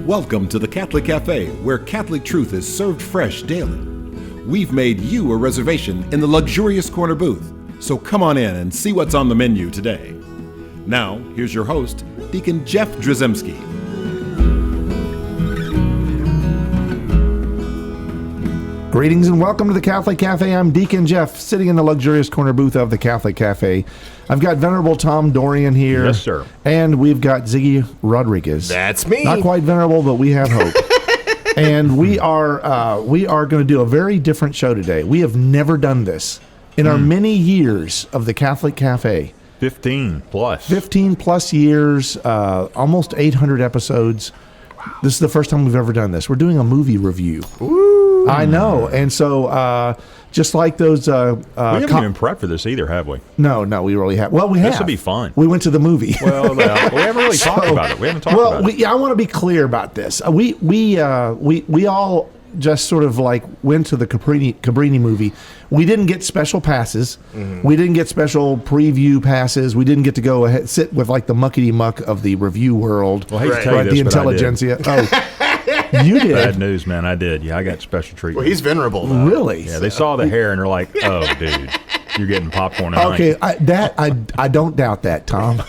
Welcome to the Catholic Cafe, where Catholic truth is served fresh daily. We've made you a reservation in the luxurious corner booth, so come on in and see what's on the menu today. Now, here's your host, Deacon Jeff Drzymski. Greetings and welcome to the Catholic Cafe. I'm Deacon Jeff, sitting in the luxurious corner booth of the Catholic Cafe. I've got Venerable Tom Dorian here. Yes, sir. And we've got Ziggy Rodriguez. That's me. Not quite venerable, but we have hope. And we are going to do a very different show today. We have never done this in our many years of the Catholic Cafe. 15 plus. 15 plus years, almost 800 episodes. Wow. This is the first time we've ever done this. We're doing a movie review. Ooh. I know. And so just like those... we haven't even prepped for this either, have we? No, we really have. Well, we have. This will be fun. We went to the movie. Well, we haven't really talked about it. We haven't talked about it. I want to be clear about this. We all just sort of like went to the Cabrini movie. We didn't get special passes. Mm-hmm. We didn't get special preview passes. We didn't get to go ahead, sit with like the muckety muck of the review world. Well, I hate to tell you this, the intelligentsia. Oh, you did. Bad news, man. I did. Yeah, I got special treatment. Well, he's venerable, though. Really? Yeah, they saw the hair and they're like, "Oh, dude, you're getting popcorn tonight." Okay, I don't doubt that, Tom.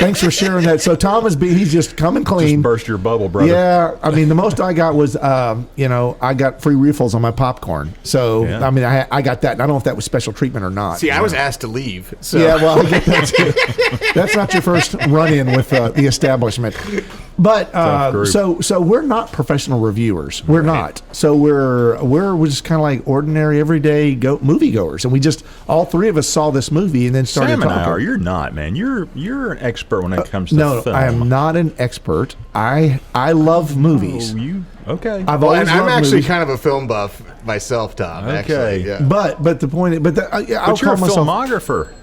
Thanks for sharing that. So Tom he's just coming clean. Just burst your bubble, brother. Yeah, I mean the most I got was I got free refills on my popcorn. So yeah. I mean I got that. And I don't know if that was special treatment or not. See, I was asked to leave. So. Yeah, well, I get that too. That's not your first run-in with the establishment. But so we're not professional reviewers. We're not. So we're just kind of like ordinary, everyday moviegoers, and we just all three of us saw this movie and then started Sam talking. And I are. You're not, man. You're an expert when it comes to film. No, I am not an expert. I love movies. Okay? I'm actually movies. Kind of a film buff myself, Tom. Okay, actually, yeah. But the point, but you're a filmographer.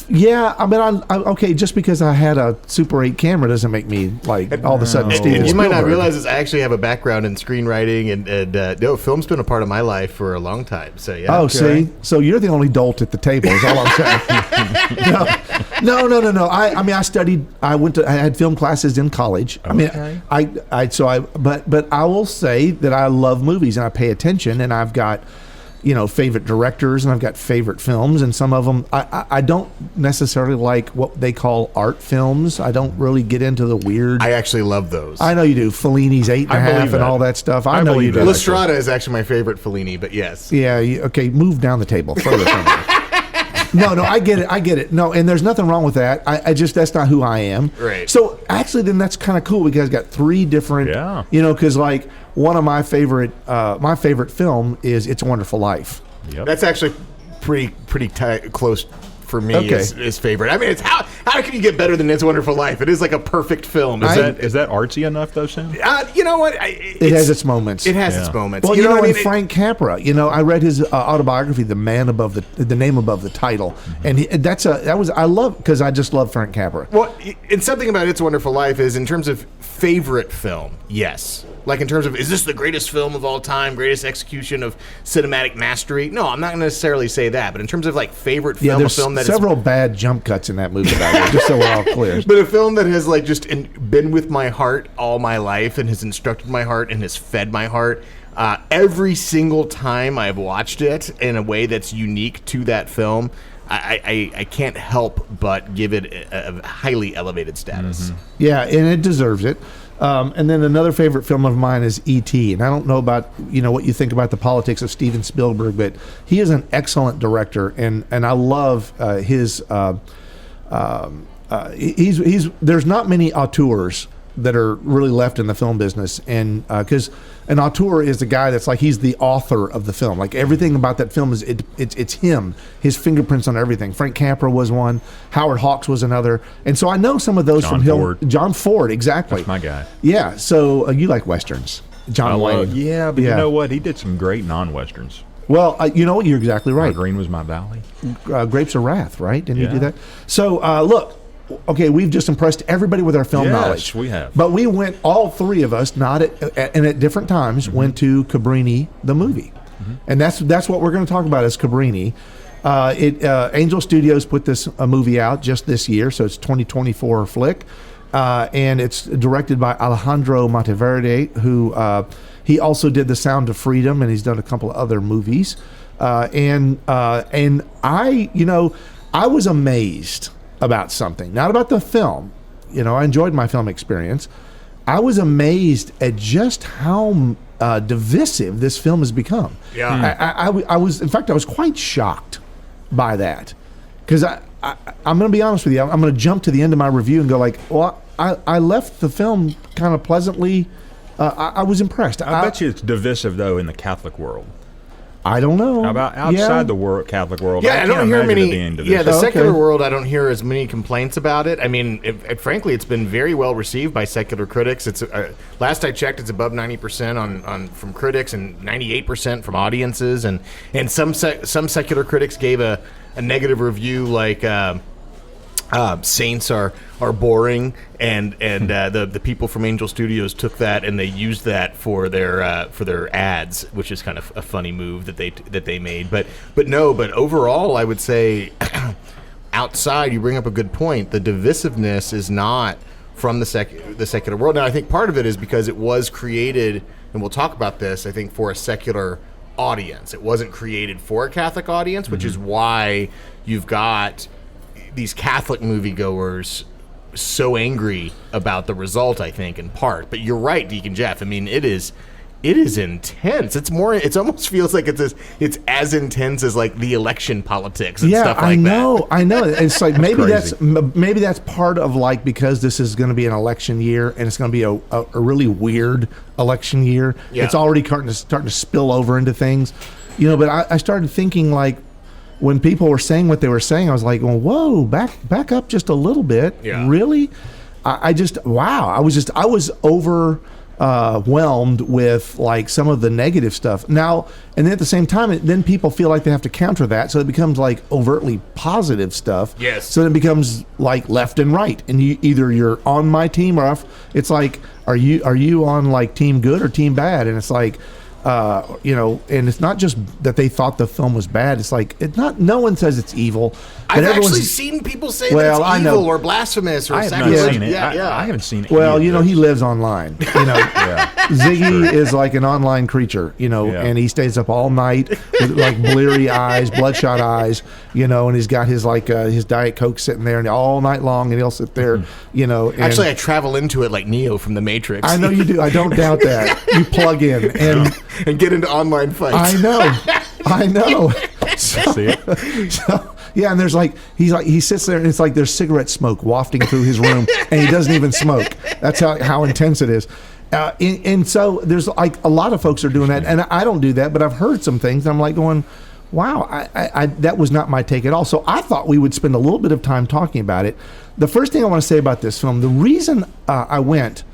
Yeah, I mean, okay, just because I had a Super 8 camera doesn't make me like all of a sudden Steven Spielberg. You might not realize this. I actually have a background in scrning, and film's been a part of my life for a long time. So yeah. Oh, okay. See, so you're the only dolt at the table. Is all I'm saying. No. I mean, I studied. I had film classes in college. Okay. I mean, but I will say that I love movies and I pay attention, and I've got favorite directors, and I've got favorite films, and some of them I don't necessarily like what they call art films. I don't really get into the weird. I actually love those. I know you do. Fellini's 8.5 and all that stuff. I know you do. La Strada is actually my favorite Fellini, but yes. Yeah. Okay. Move down the table further from me. No, I get it. No, and there's nothing wrong with that. I just, that's not who I am. Right. So actually, then that's kind of cool. You guys got three different. Yeah. Because like one of my favorite film is It's a Wonderful Life. Yep. That's actually pretty close for me. Okay. Is favorite. I mean, it's how can you get better than It's a Wonderful Life? It is like a perfect film. Is that artsy enough though, Sam? You know what? It has its moments. It has its moments. Well, you know what? Frank Capra. I read his autobiography, The Man Above the Name Above the Title, mm-hmm. and I love because I just love Frank Capra. Well, and something about It's a Wonderful Life is in terms of favorite film, yes. Like in terms of, is this the greatest film of all time, greatest execution of cinematic mastery? No, I'm not going to necessarily say that. But in terms of like favorite film, there's a film that several bad jump cuts in that movie, just so we're all clear. But a film that has like just been with my heart all my life and has instructed my heart and has fed my heart. Every single time I've watched it in a way that's unique to that film, I can't help but give it a highly elevated status. Mm-hmm. Yeah, and it deserves it. And then another favorite film of mine is E.T. And I don't know about what you think about the politics of Steven Spielberg, but he is an excellent director, and I love his. There's not many auteurs that are really left in the film business, and because an auteur is the guy that's like he's the author of the film, like everything about that film is it's him, his fingerprints on everything. Frank Capra was one, Howard Hawks was another, and so I know some of those John Ford, exactly. That's my guy. Yeah, so you like westerns, John Wayne. Yeah, but you know what? He did some great non-westerns. Well, you're exactly right. Green Was My Valley. Grapes of Wrath, right? Didn't he do that? So look. Okay, we've just impressed everybody with our film knowledge. Yes, we have. But we went, all three of us, not at different times, mm-hmm. went to Cabrini, the movie. Mm-hmm. And that's what we're going to talk about is Cabrini. Angel Studios put this movie out just this year, so it's 2024 flick. and it's directed by Alejandro Monteverde, who he also did The Sound of Freedom, and he's done a couple of other movies. And I was amazed about something, not about the film. I enjoyed my film experience. I was amazed at just how divisive this film has become. Yeah. I was quite shocked by that, because I'm going to be honest with you. I'm going to jump to the end of my review and go like, well, I left the film kind of pleasantly. I was impressed. I bet you it's divisive though in the Catholic world. I don't know. How about outside the Catholic world? Yeah, I don't hear many. Yeah, the secular Okay. world, I don't hear as many complaints about it. I mean, frankly, it's been very well received by secular critics. It's last I checked, it's above 90% on from critics and 98% from audiences. And some secular critics gave a negative review like. Saints are boring, and the people from Angel Studios took that and they used that for their ads, which is kind of a funny move that they made. But overall, I would say outside, you bring up a good point. The divisiveness is not from the secular world. Now, I think part of it is because it was created, and we'll talk about this, I think, for a secular audience. It wasn't created for a Catholic audience, which is why you've got these Catholic moviegoers so angry about the result, I think, in part. But you're right, Deacon Jeff. I mean, it is intense. It almost feels like it's as intense as like the election politics and stuff like that. I know. It's like maybe crazy. that's part of like, because this is going to be an election year and it's going to be a really weird election year. Yeah. It's already starting to spill over into things, But I started thinking like, when people were saying what they were saying, I was like, well, whoa, back up just a little bit. Yeah. Really? I was overwhelmed with like some of the negative stuff. Now, and then at the same time, then people feel like they have to counter that. So it becomes like overtly positive stuff. Yes. So it becomes like left and right. And you're on my team or off. It's like, are you on like team good or team bad? And it's like, and it's not just that they thought the film was bad. It's like no one says it's evil. I've actually seen people say that it's evil or blasphemous or I have not sacrilegious. seen it. Yeah. I haven't seen it. Well, he lives online. Yeah. Ziggy is like an online creature, and he stays up all night with like bleary eyes, bloodshot eyes, and he's got his like his Diet Coke sitting there and all night long, and he'll sit there, And Actually, I travel into it like Neo from the Matrix. I know you do. I don't doubt that. You plug in and get into online fights. I know. See it? Yeah, and there's like he sits there and it's like there's cigarette smoke wafting through his room and he doesn't even smoke. That's how intense it is. And so there's like a lot of folks are doing that, and I don't do that, but I've heard some things. And I'm like going, wow, I that was not my take at all. So I thought we would spend a little bit of time talking about it. The first thing I want to say about this film, the reason I went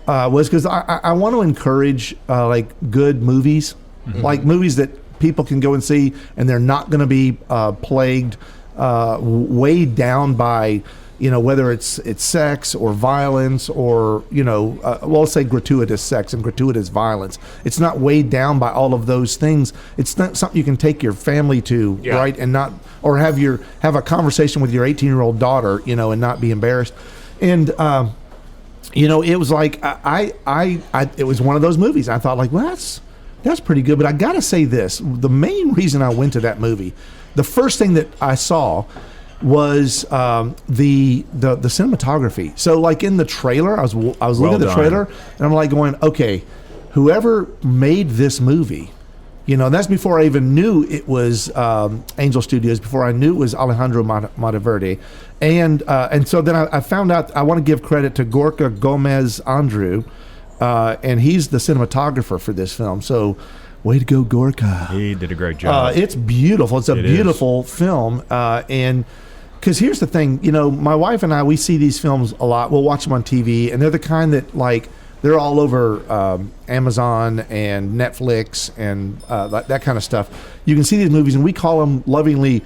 was because I want to encourage like good movies, like movies that people can go and see, and they're not going to be plagued, weighed down by, whether it's sex or violence or, let's say gratuitous sex and gratuitous violence. It's not weighed down by all of those things. It's not something you can take your family to, right? And not, or have a conversation with your 18-year-old daughter, and not be embarrassed. And, it was like, it was one of those movies. I thought like, well, that's pretty good. But I got to say this, the main reason I went to that movie, the first thing that I saw was the cinematography. So like in the trailer, I was looking at the trailer and I'm like going, okay, whoever made this movie, that's before I even knew it was Angel Studios, before I knew it was Alejandro Monteverde. And so then I found out, I want to give credit to Gorka Gomez Andrew, and he's the cinematographer for this film. So way to go, Gorka. He did a great job. It's beautiful. It's a beautiful film. And because here's the thing, my wife and I, we see these films a lot. We'll watch them on TV, and they're the kind that like, they're all over Amazon and Netflix and that kind of stuff. You can see these movies, and we call them lovingly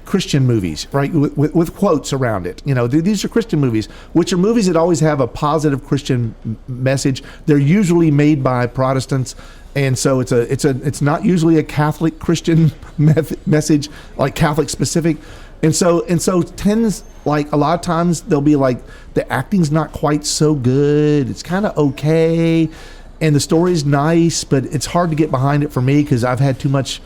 Christian movies, right? With quotes around it. These are Christian movies, which are movies that always have a positive Christian message. They're usually made by Protestants, and so it's not usually a Catholic Christian message, like Catholic specific. And so tends, like, a lot of times they'll be like, the acting's not quite so good. It's kind of okay. And the story's nice, but it's hard to get behind it for me because I've had too much,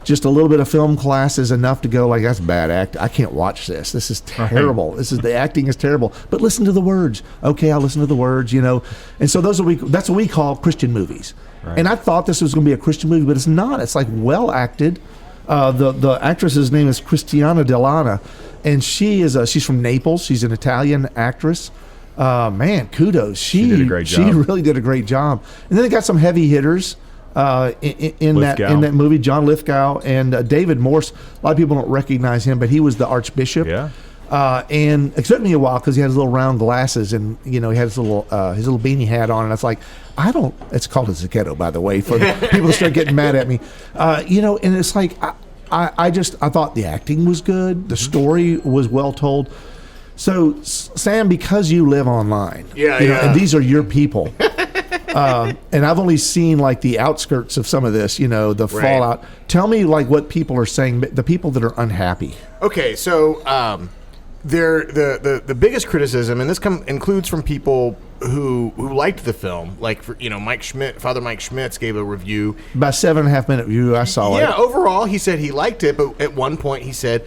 just a little bit of film class is enough to go like, that's bad act. I can't watch this. This is terrible. The acting is terrible. But listen to the words. Okay, I'll listen to the words, you know. And so that's what we call Christian movies. Right. And I thought this was going to be a Christian movie, but it's not. It's like well acted. The actress's name is Cristiana Delana, and she's from Naples. She's an Italian actress. Man, kudos. She did a great job. She really did a great job. And then they got some heavy hitters in that movie. John Lithgow and David Morse. A lot of people don't recognize him, but he was the Archbishop. Yeah. And it took me a while because he had his little round glasses and, you know, he had his little beanie hat on. And I was like, it's called a Zucchetto, by the way, for people to start getting mad at me. You know, and it's like, I thought the acting was good. The story was well told. So, Sam, because you live online, you know, and these are your people, and I've only seen like the outskirts of some of this, you know, the fallout. Tell me like what people are saying, the people that are unhappy. Okay, so the biggest criticism, and this includes from people who liked the film, like Father Mike Schmitz gave a review, about 7.5 minute review. I saw it. Yeah, overall he said he liked it, but at one point he said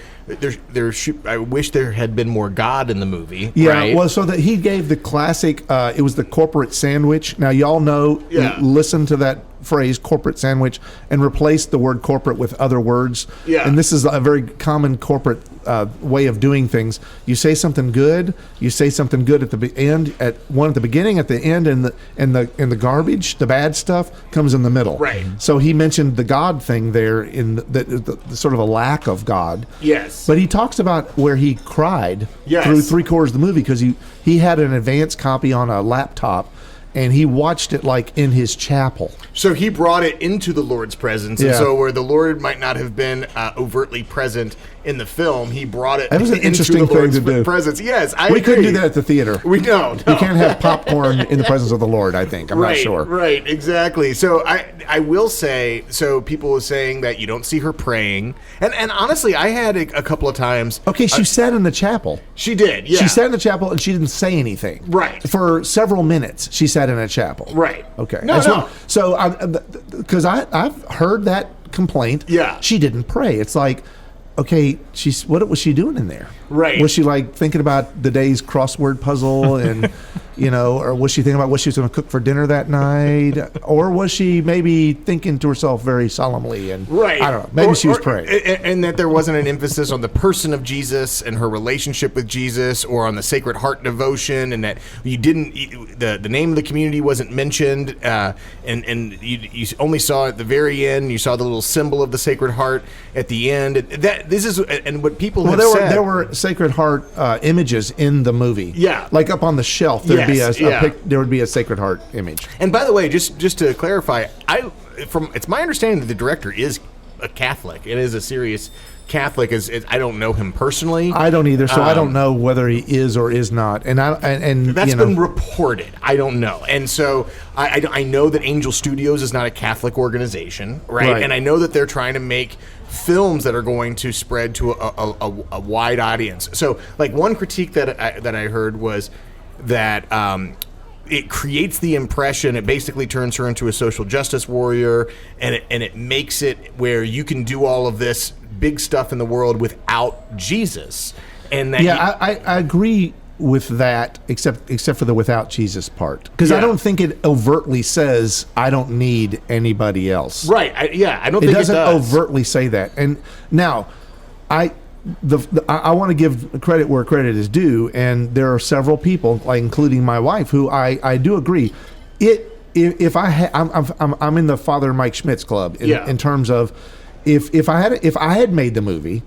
I wish there had been more God in the movie. Yeah, right? Well, so that he gave the classic. It was the corporate sandwich. Now y'all know. Yeah. Listen to that phrase, corporate sandwich, and replace the word corporate with other words. Yeah. And this is a very common corporate way of doing things. You say something good. You say something good at the end, at the beginning, at the end, and the garbage, the bad stuff comes in the middle. Right. So he mentioned the God thing there in the sort of a lack of God. Yes. But he talks about where he cried through 3/4 of the movie because he had an advanced copy on a laptop. And he watched it like in his chapel. So he brought it into the Lord's presence. And so where the Lord might not have been overtly present in the film, he brought it into the Lord's presence. Yes, I agree. We couldn't do that at the theater. We don't. You can't have popcorn in the presence of the Lord, I think. I'm not sure. Right, exactly. So I will say, so people were saying that you don't see her praying. And honestly, I had a couple of times. Okay, she sat in the chapel. She did, yeah. She sat in the chapel and she didn't say anything. Right. For several minutes, she sat in a chapel. Right. Okay. No. So, because I've heard that complaint. Yeah. She didn't pray. It's like, okay, what was she doing in there? Right. Was she like thinking about the day's crossword puzzle and, you know, or was she thinking about what she was going to cook for dinner that night? Or was she maybe thinking to herself very solemnly and, I don't know, maybe she was praying. And that there wasn't an emphasis on the person of Jesus and her relationship with Jesus or on the Sacred Heart devotion, and that you didn't, the name of the community wasn't mentioned, and you only saw at the very end, you saw the little symbol of the Sacred Heart at the end. And what people have said. There were Sacred Heart images in the movie. Yeah. Like up on the shelf, there would be a Sacred Heart image. And by the way, just to clarify, it's my understanding that the director is a Catholic. It is a serious Catholic. I don't know him personally. I don't either, so I don't know whether he is or is not. And that's been reported. I don't know. And so I know that Angel Studios is not a Catholic organization, right? And I know that they're trying to make films that are going to spread to a wide audience. So, like, one critique that I heard was that it creates the impression, it basically turns her into a social justice warrior, and it makes it where you can do all of this big stuff in the world without Jesus. And that I agree with that, except for the without Jesus part, because I don't think it overtly says I don't need anybody else. Right? I don't think it does. It doesn't overtly say that. And now, I want to give credit where credit is due, and there are several people, like including my wife, who I do agree. I'm in the Father Mike Schmitz club in terms of if I had made the movie.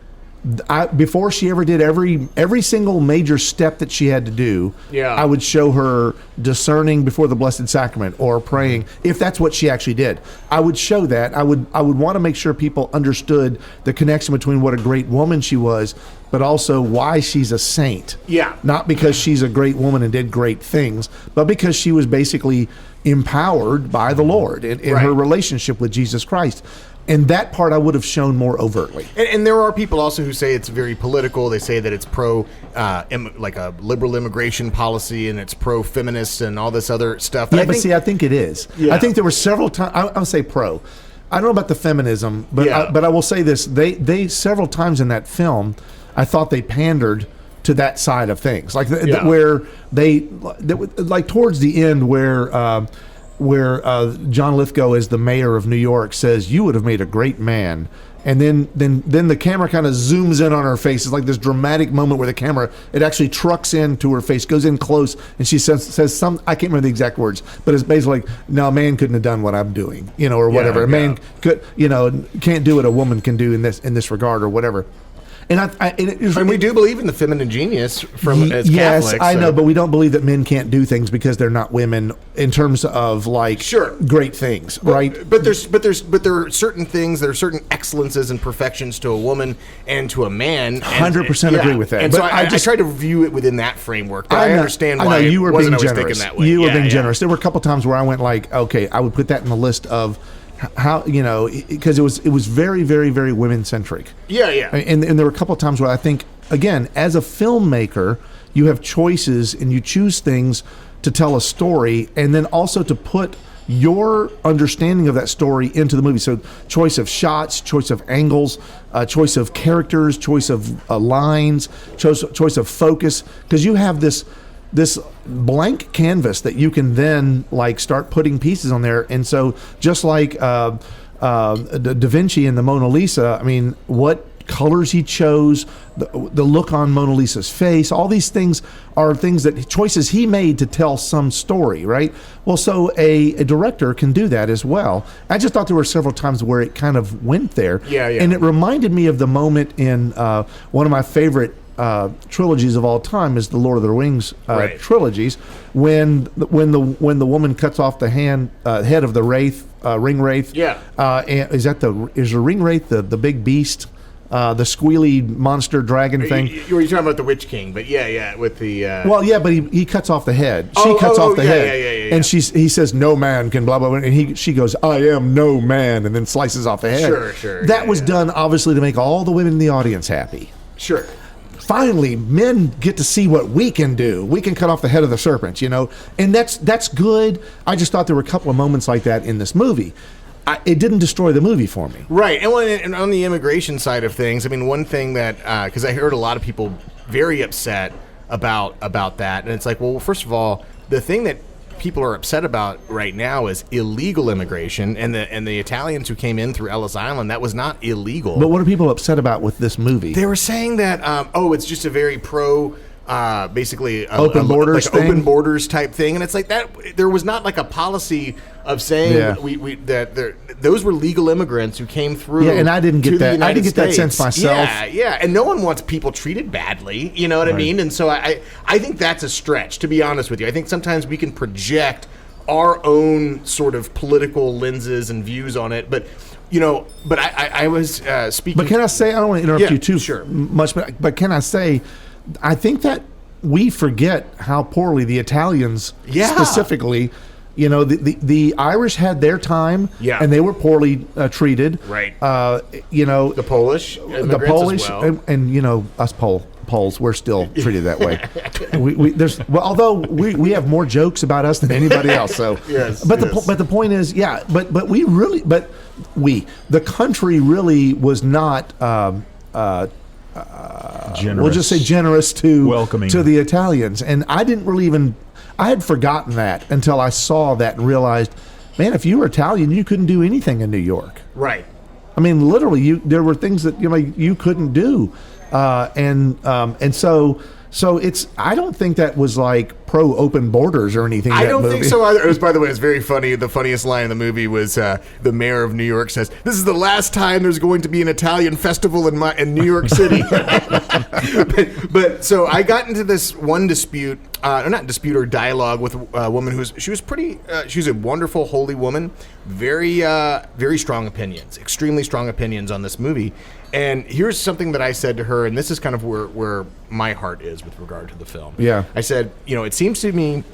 Before she ever did every single major step that she had to do, I would show her discerning before the Blessed Sacrament or praying, if that's what she actually did. I would show that. I would want to make sure people understood the connection between what a great woman she was but also why she's a saint. Yeah. Not because she's a great woman and did great things, but because she was basically empowered by the Lord in her relationship with Jesus Christ. And that part I would have shown more overtly. And there are people also who say it's very political. They say that it's like a liberal immigration policy, and it's pro-feminist and all this other stuff. But I think it is. Yeah. I think there were several times. I'll say pro. I don't know about the feminism, but I will say this: they several times in that film, I thought they pandered to that side of things, like where they like towards the end where John Lithgow, as the mayor of New York, says, "You would have made a great man." And then the camera kind of zooms in on her face. It's like this dramatic moment where the camera, it actually trucks into her face, goes in close, and she says some, I can't remember the exact words, but it's basically like, no, a man couldn't have done what I'm doing, or whatever. A man could, can't do what a woman can do in this regard or whatever. And we do believe in the feminine genius as yes, Catholics. I know, but we don't believe that men can't do things because they're not women in terms of great things, right? But there are certain things, there are certain excellences and perfections to a woman and to a man. 100% agree with that. And but so I try to view it within that framework. But I understand why you were being always generous. thinking that way. You were being generous. There were a couple times where I went like, okay, I would put that in the list of how, because it was very, very, very women centric. Yeah. And there were a couple of times where I think, again, as a filmmaker, you have choices and you choose things to tell a story, and then also to put your understanding of that story into the movie. So choice of shots, choice of angles, choice of characters, choice of lines, choice of focus, because you have this blank canvas that you can then start putting pieces on there. And so just like Da Vinci and the Mona Lisa, I mean, what colors he chose, the look on Mona Lisa's face, all these things are choices he made to tell some story, right? Well, so a director can do that as well. I just thought there were several times where it kind of went there. Yeah. And it reminded me of the moment in one of my favorite trilogies of all time is the Lord of the Rings trilogies, when the woman cuts off the head of the wraith, ring wraith. Yeah. And is the ring wraith the big beast, the squealy monster dragon thing? You were talking about the Witch King, but with the. But he cuts off the head. She cuts off the head, yeah. And he says, "No man can blah blah blah," and she goes, "I am no man," and then slices off the head. Sure. That was done obviously to make all the women in the audience happy. Sure. Finally, men get to see what we can do. We can cut off the head of the serpent, and that's good. I just thought there were a couple of moments like that in this movie. It didn't destroy the movie for me. Right. And on the immigration side of things, I mean, one thing that, because I heard a lot of people very upset about that, and it's like, well, first of all, the thing that people are upset about right now is illegal immigration, and the Italians who came in through Ellis Island, that was not illegal. But what are people upset about with this movie? They were saying that it's just a very basically open borders thing? Open borders type thing, and it's like that. There was not like a policy of saying that those were legal immigrants who came through. Yeah, and I didn't get that. I didn't get that sense myself. Yeah, and no one wants people treated badly. You know what I mean? And so I think that's a stretch, to be honest with you. I think sometimes we can project our own sort of political lenses and views on it, but. I was speaking. But can I say, I don't want to interrupt you too much, but can I say, I think that we forget how poorly the Italians specifically, the Irish had their time, and they were poorly treated. Right. The Polish, as well. and us Poles, we're still treated that way. Although we have more jokes about us than anybody else. So, but the point is, the country really was not. Generous. We'll just say generous to welcoming to the Italians, and I didn't really I had forgotten that until I saw that and realized, man, if you were Italian, you couldn't do anything in New York. Right. I mean, literally, there were things that you couldn't do, and so it's. I don't think that was like pro open borders or anything. I don't think so either. It was, by the way, it's very funny. The funniest line in the movie was the mayor of New York says, "This is the last time there's going to be an Italian festival in New York City." but so I got into this one dispute not dispute or dialogue with a woman she was a wonderful, holy woman, very strong opinions, extremely strong opinions on this movie. And here's something that I said to her, and this is kind of where my heart is with regard to the film. Yeah. I said, it seems to me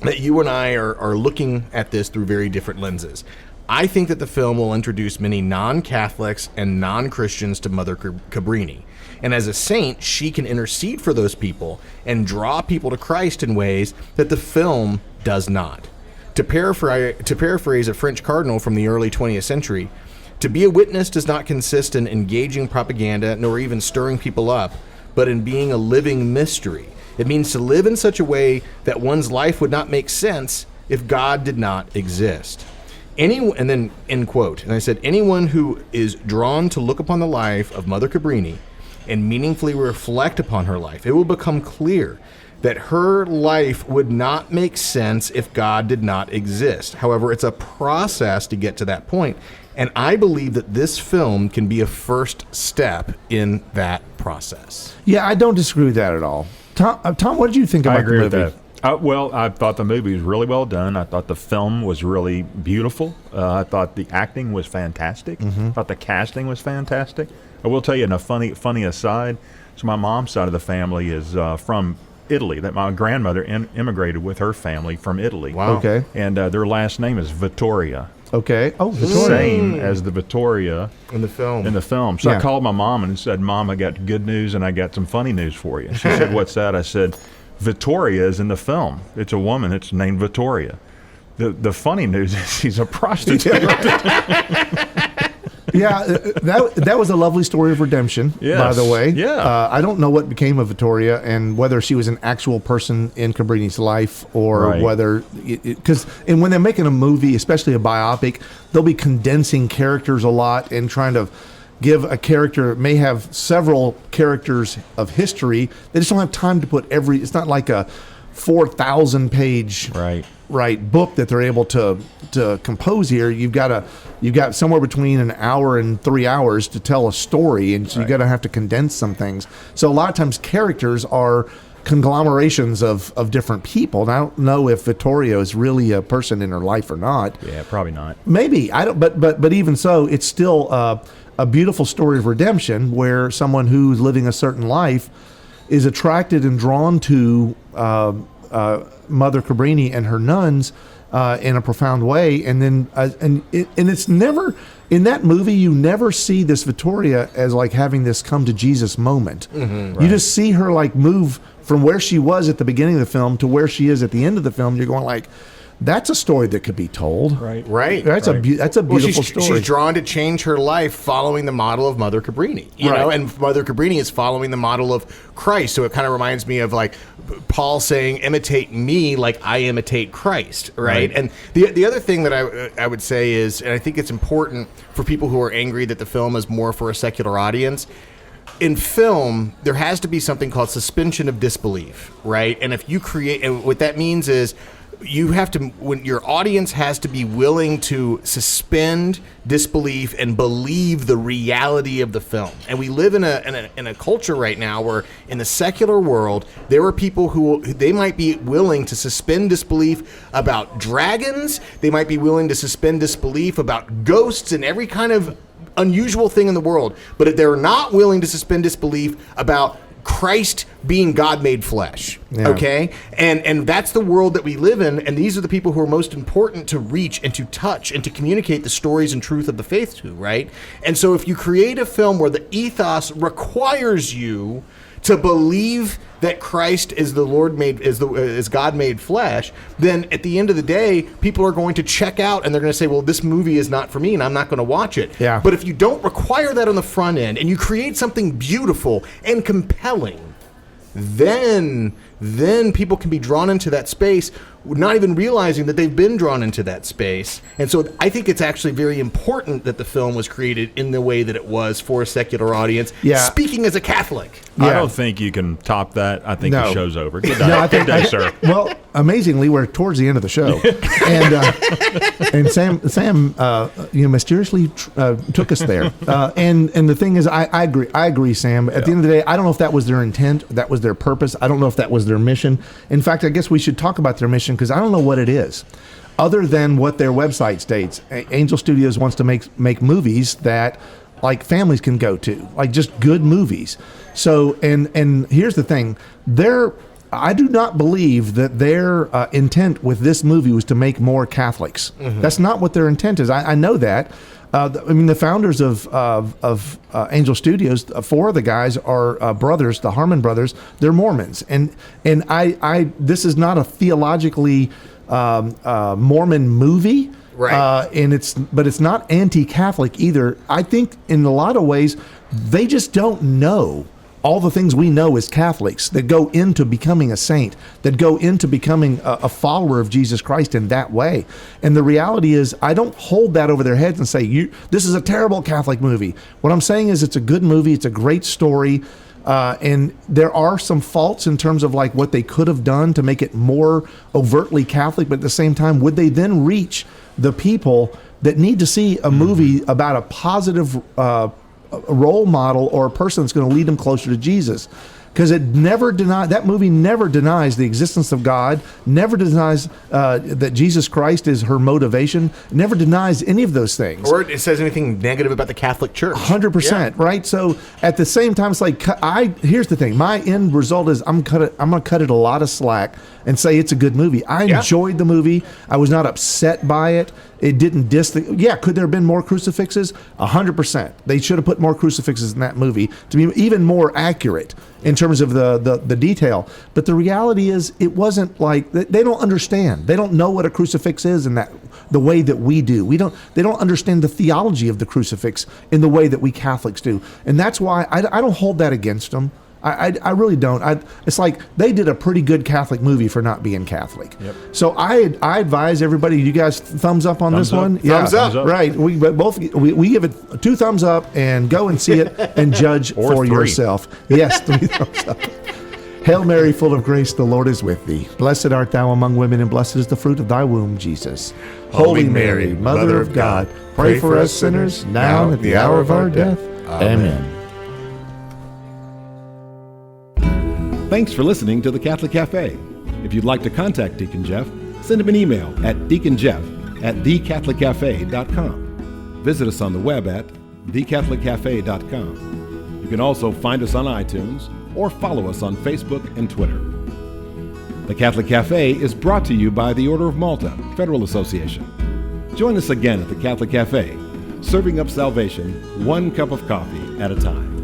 that you and I are looking at this through very different lenses. I think that the film will introduce many non-Catholics and non-Christians to Mother Cabrini. And as a saint, she can intercede for those people and draw people to Christ in ways that the film does not. To paraphrase a French cardinal from the early 20th century, to be a witness does not consist in engaging propaganda nor even stirring people up, but in being a living mystery. It means to live in such a way that one's life would not make sense if God did not exist. And then, end quote. And I said, anyone who is drawn to look upon the life of Mother Cabrini and meaningfully reflect upon her life, it will become clear that her life would not make sense if God did not exist. However, it's a process to get to that point. And I believe that this film can be a first step in that process. Yeah, I don't disagree with that at all. Tom, what did you think about I agree the with movie? that. Well, I thought the movie was really well done. I thought the film was really beautiful. I thought the acting was fantastic. I thought the casting was fantastic. I will tell you, in a funny aside, so my mom's side of the family is from Italy. That my grandmother immigrated with her family from Italy. Wow. Okay. And their last name is Vittoria. Okay. Oh, Victoria. Same as the Vittoria In the film. So Yeah. I called my mom and said, Mom, I got good news and I got some funny news for you. She said, what's that? I said, Vittoria is in the film. It's a woman. It's named Vittoria. The funny news is she's a prostitute. Yeah, that was a lovely story of redemption, by Yes. the way. Yeah. I don't know what became of Vittoria and whether she was an actual person in Cabrini's life or Right. whether... Because when they're making a movie, especially a biopic, they'll be condensing characters a lot and trying to give a character, may have several characters of history. They just don't have time to put every... It's not like a 4,000 page... Right. book that they're able to compose here. You've got somewhere between an hour and 3 hours to tell a story, and so you got to have to condense some things. So a lot of times characters are conglomerations of different people. And I don't know if Vittoria is really a person in her life or not. Yeah, probably not. Maybe I don't, but even so, it's still a beautiful story of redemption where someone who's living a certain life is attracted and drawn to Mother Cabrini and her nuns in a profound way, and then and it's never in that movie. You never see this Vittoria as like having this come to Jesus moment. You just see her like move from where she was at the beginning of the film to where she is at the end of the film. You're going like, that's a story that could be told. Right. That's a beautiful story. She's drawn to change her life following the model of Mother Cabrini, you know, and Mother Cabrini is following the model of Christ. So it kind of reminds me of like Paul saying, imitate me like I imitate Christ, right? And the other thing that I would say is, and I think it's important for people who are angry that the film is more for a secular audience, in film, there has to be something called suspension of disbelief, right? And if you create, and what that means is, you have to, when your audience has to be willing to suspend disbelief and believe the reality of the film. And we live in a culture right now where in the secular world, there are people who they might be willing to suspend disbelief about dragons. They might be willing to suspend disbelief about ghosts and every kind of unusual thing in the world. But if they're not willing to suspend disbelief about Christ being God made flesh, okay? And that's the world that we live in, and these are the people who are most important to reach and to touch and to communicate the stories and truth of the faith to, right? And so if you create a film where the ethos requires you to believe that Christ is the Lord made, is God made flesh, then at the end of the day, people are going to check out and they're going to say, well, this movie is not for me and I'm not going to watch it. Yeah. But if you don't require that on the front end and you create something beautiful and compelling, then people can be drawn into that space not even realizing that they've been drawn into that space. And so I think it's actually very important that the film was created in the way that it was for a secular audience. Yeah. Speaking as a Catholic. I Yeah. don't think you can top that. I think No. the show's over. Good day, No, I think, Good day sir. Well, amazingly, we're towards the end of the show, and Sam, mysteriously took us there. And the thing is, I agree, Sam. At the end of the day, I don't know if that was their intent, that was their purpose. I don't know if that was their mission. In fact, I guess we should talk about their mission because I don't know what it is, other than what their website states. Angel Studios wants to make movies that like families can go to, like just good movies. So, and here's the thing, I do not believe that their intent with this movie was to make more Catholics. Mm-hmm. That's not what their intent is. I know that. The founders of Angel Studios, four of the guys are brothers, the Harmon brothers. They're Mormons, and I this is not a theologically Mormon movie. Right. But it's not anti-Catholic either. I think in a lot of ways, they just don't know all the things we know as Catholics that go into becoming a saint, that go into becoming a follower of Jesus Christ in that way. And the reality is, I don't hold that over their heads and say, this is a terrible Catholic movie. What I'm saying is it's a good movie. It's a great story. And there are some faults in terms of like what they could have done to make it more overtly Catholic, but at the same time, would they then reach the people that need to see a movie about a positive role model or a person that's going to lead them closer to Jesus? Because that movie never denies the existence of God, never denies that Jesus Christ is her motivation, never denies any of those things. Or it says anything negative about the Catholic Church. 100%, right? So at the same time, it's like, here's the thing. My end result is I'm going to cut it a lot of slack and say it's a good movie. I enjoyed the movie. I was not upset by it. It didn't could there have been more crucifixes? 100%. They should have put more crucifixes in that movie to be even more accurate in terms of the detail. But the reality is, it wasn't like they don't understand. They don't know what a crucifix is in the way that we do. They don't understand the theology of the crucifix in the way that we Catholics do. And that's why I don't hold that against them. I really don't. It's like they did a pretty good Catholic movie for not being Catholic. Yep. So I advise everybody. You guys thumbs up on this one? Thumbs up. Right. We give it 2 thumbs up and go and see it and judge for 3. yourself. Yes, 3 thumbs up. Hail Mary, full of grace, the Lord is with thee. Blessed art thou among women, and blessed is the fruit of thy womb, Jesus. Holy Mary, Mother of God, pray for us sinners, now and at the hour of our death. Amen. Thanks for listening to The Catholic Cafe. If you'd like to contact Deacon Jeff, send him an email at deaconjeff@thecatholiccafe.com. Visit us on the web at thecatholiccafe.com. You can also find us on iTunes or follow us on Facebook and Twitter. The Catholic Cafe is brought to you by the Order of Malta Federal Association. Join us again at The Catholic Cafe, serving up salvation 1 cup of coffee at a time.